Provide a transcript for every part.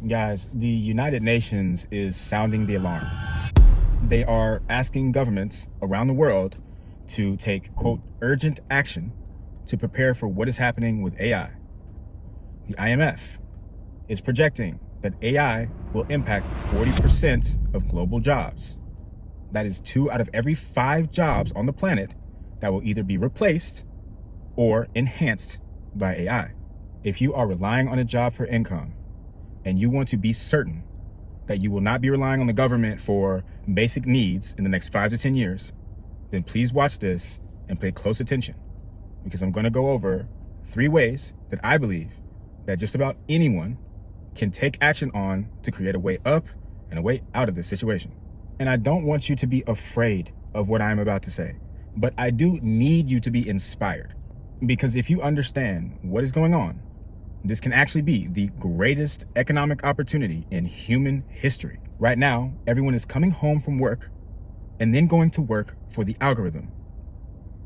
Guys, the United Nations is sounding the alarm. They are asking governments around the world to take, quote, urgent action to prepare for what is happening with AI. The IMF is projecting that AI will impact 40% of global jobs. That is 2 out of every 5 jobs on the planet that will either be replaced or enhanced by AI. If you are relying on a job for income and you want to be certain that you will not be relying on the government for basic needs in the next 5 to 10 years, then please watch this and pay close attention, because I'm going to go over 3 ways that I believe that just about anyone can take action on to create a way up and a way out of this situation. And I don't want you to be afraid of what I'm about to say, but I do need you to be inspired, because if you understand what is going on, this can actually be the greatest economic opportunity in human history. Right now, everyone is coming home from work and then going to work for the algorithm.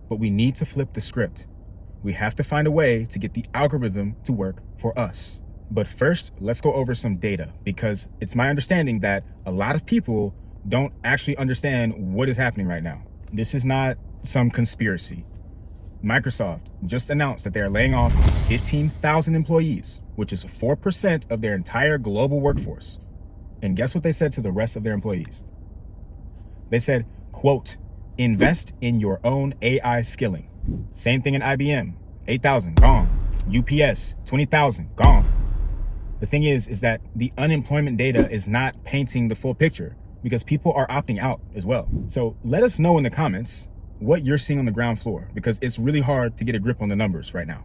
But we need to flip the script. We have to find a way to get the algorithm to work for us. But first, let's go over some data, because it's my understanding that a lot of people don't actually understand what is happening right now. This is not some conspiracy. Microsoft just announced that they are laying off 15,000 employees, which is 4% of their entire global workforce. And guess what they said to the rest of their employees? They said, quote, invest in your own AI skilling. Same thing in IBM, 8,000, gone. UPS, 20,000, gone. The thing is that the unemployment data is not painting the full picture, because people are opting out as well. So let us know in the comments what you're seeing on the ground floor, because it's really hard to get a grip on the numbers right now.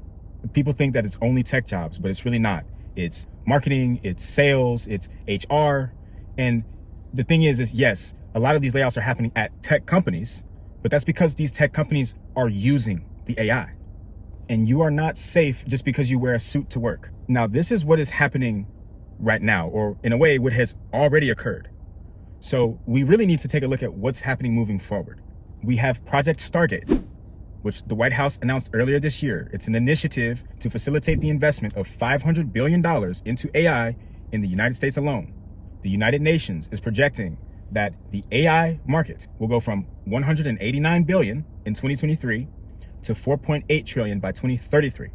People think that it's only tech jobs, but it's really not. It's marketing, it's sales, it's HR. And the thing is yes, a lot of these layoffs are happening at tech companies, but that's because these tech companies are using the AI. And you are not safe just because you wear a suit to work. Now, this is what is happening right now, or in a way, what has already occurred. So we really need to take a look at what's happening moving forward. We have Project Stargate, which the White House announced earlier this year. It's an initiative to facilitate the investment of $500 billion into AI in the United States alone. The United Nations is projecting that the AI market will go from $189 billion in 2023 to $4.8 trillion by 2033,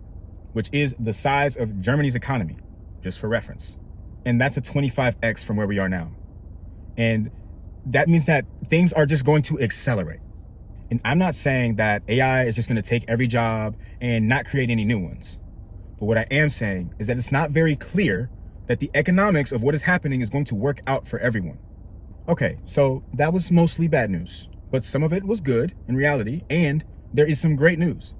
which is the size of Germany's economy, just for reference. And that's a 25x from where we are now. And that means that things are just going to accelerate. And I'm not saying that AI is just going to take every job and not create any new ones. But what I am saying is that it's not very clear that the economics of what is happening is going to work out for everyone. Okay, so that was mostly bad news, but some of it was good in reality, and there is some great news,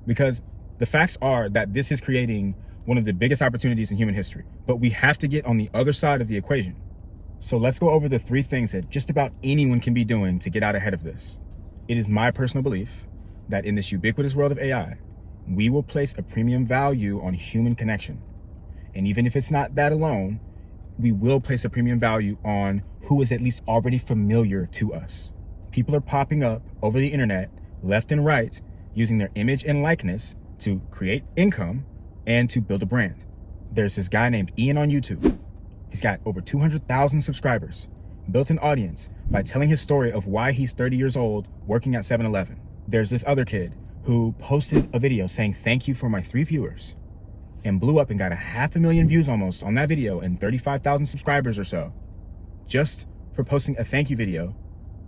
because the facts are that this is creating one of the biggest opportunities in human history. But we have to get on the other side of the equation. So let's go over the 3 things that just about anyone can be doing to get out ahead of this. It is my personal belief that in this ubiquitous world of AI, we will place a premium value on human connection. And even if it's not that alone, we will place a premium value on who is at least already familiar to us. People are popping up over the internet, left and right, using their image and likeness to create income and to build a brand. There's this guy named Ian on YouTube. He's got over 200,000 subscribers, built an audience by telling his story of why he's 30 years old working at 7-Eleven. There's this other kid who posted a video saying, thank you for my 3 viewers, and blew up and got 500,000 views almost on that video and 35,000 subscribers or so, just for posting a thank you video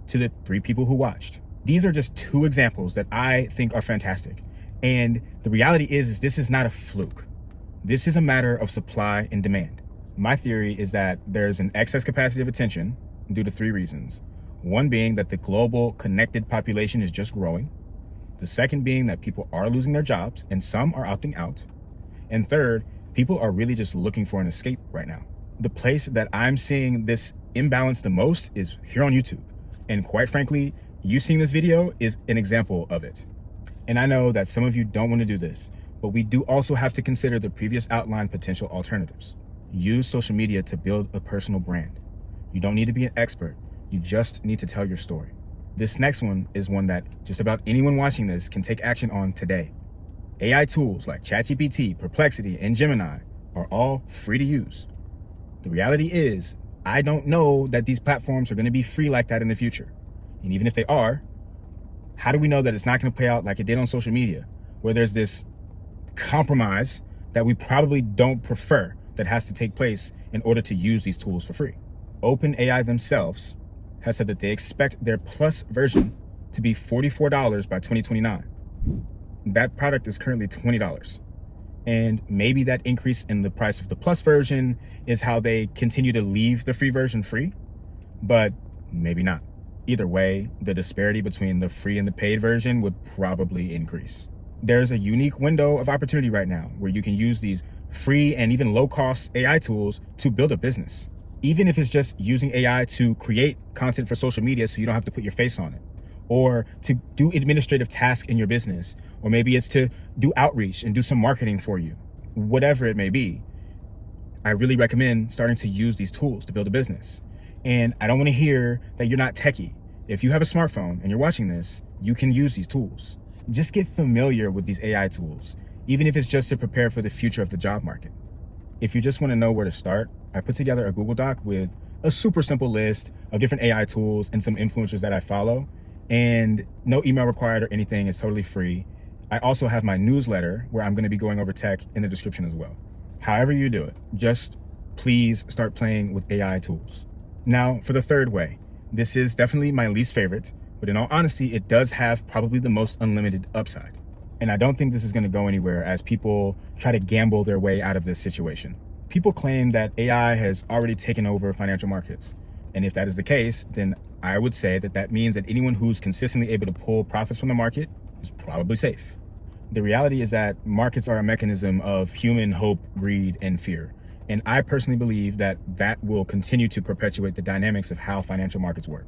to the 3 people who watched. These are just 2 examples that I think are fantastic. And the reality is this is not a fluke. This is a matter of supply and demand. My theory is that there's an excess capacity of attention due to 3 reasons. One being that the global connected population is just growing. The second being that people are losing their jobs and some are opting out. And third, people are really just looking for an escape right now. The place that I'm seeing this imbalance the most is here on YouTube. And quite frankly, you seeing this video is an example of it. And I know that some of you don't want to do this, but we do also have to consider the previous outlined potential alternatives. Use social media to build a personal brand. You don't need to be an expert. You just need to tell your story. This next one is one that just about anyone watching this can take action on today. AI tools like ChatGPT, Perplexity, and Gemini are all free to use. The reality is, I don't know that these platforms are going to be free like that in the future. And even if they are, how do we know that it's not going to play out like it did on social media, where there's this compromise that we probably don't prefer that has to take place in order to use these tools for free? OpenAI themselves has said that they expect their Plus version to be $44 by 2029. That product is currently $20. And maybe that increase in the price of the Plus version is how they continue to leave the free version free, but maybe not. Either way, the disparity between the free and the paid version would probably increase. There's a unique window of opportunity right now where you can use these free and even low-cost AI tools to build a business. Even if it's just using AI to create content for social media so you don't have to put your face on it, or to do administrative tasks in your business, or maybe it's to do outreach and do some marketing for you. Whatever it may be, I really recommend starting to use these tools to build a business. And I don't want to hear that you're not techie. If you have a smartphone and you're watching this, you can use these tools. Just get familiar with these AI tools, even if it's just to prepare for the future of the job market. If you just want to know where to start, I put together a Google Doc with a super simple list of different AI tools and some influencers that I follow, and no email required or anything. It's totally free. I also have my newsletter where I'm going to be going over tech in the description as well. However you do it, just please start playing with AI tools. Now, for the third way, this is definitely my least favorite, but in all honesty, it does have probably the most unlimited upside. And I don't think this is going to go anywhere as people try to gamble their way out of this situation. People claim that AI has already taken over financial markets. And if that is the case, then I would say that that means that anyone who's consistently able to pull profits from the market is probably safe. The reality is that markets are a mechanism of human hope, greed, and fear. And I personally believe that that will continue to perpetuate the dynamics of how financial markets work.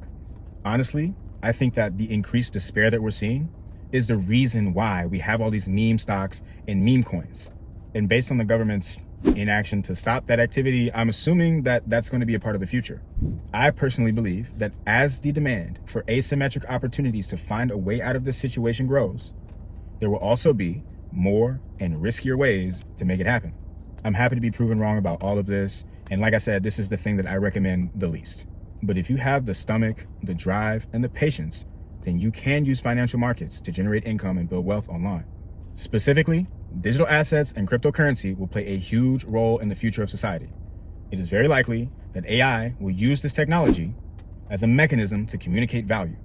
Honestly, I think that the increased despair that we're seeing is the reason why we have all these meme stocks and meme coins. And based on the government's inaction to stop that activity, I'm assuming that that's going to be a part of the future. I personally believe that as the demand for asymmetric opportunities to find a way out of this situation grows, there will also be more and riskier ways to make it happen. I'm happy to be proven wrong about all of this. And like I said, this is the thing that I recommend the least. But if you have the stomach, the drive, and the patience, then you can use financial markets to generate income and build wealth online. Specifically, digital assets and cryptocurrency will play a huge role in the future of society. It is very likely that AI will use this technology as a mechanism to communicate value.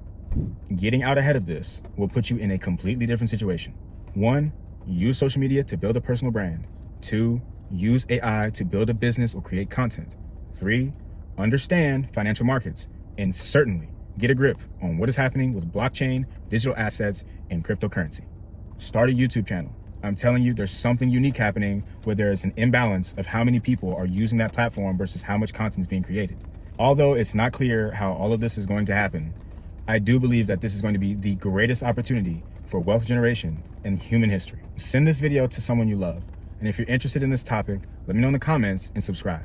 Getting out ahead of this will put you in a completely different situation. 1, use social media to build a personal brand. 2, use AI to build a business or create content. 3, understand financial markets, and certainly get a grip on what is happening with blockchain, digital assets, and cryptocurrency. Start a YouTube channel. I'm telling you, there's something unique happening where there's an imbalance of how many people are using that platform versus how much content is being created. Although it's not clear how all of this is going to happen, I do believe that this is going to be the greatest opportunity for wealth generation in human history. Send this video to someone you love. And if you're interested in this topic, let me know in the comments and subscribe.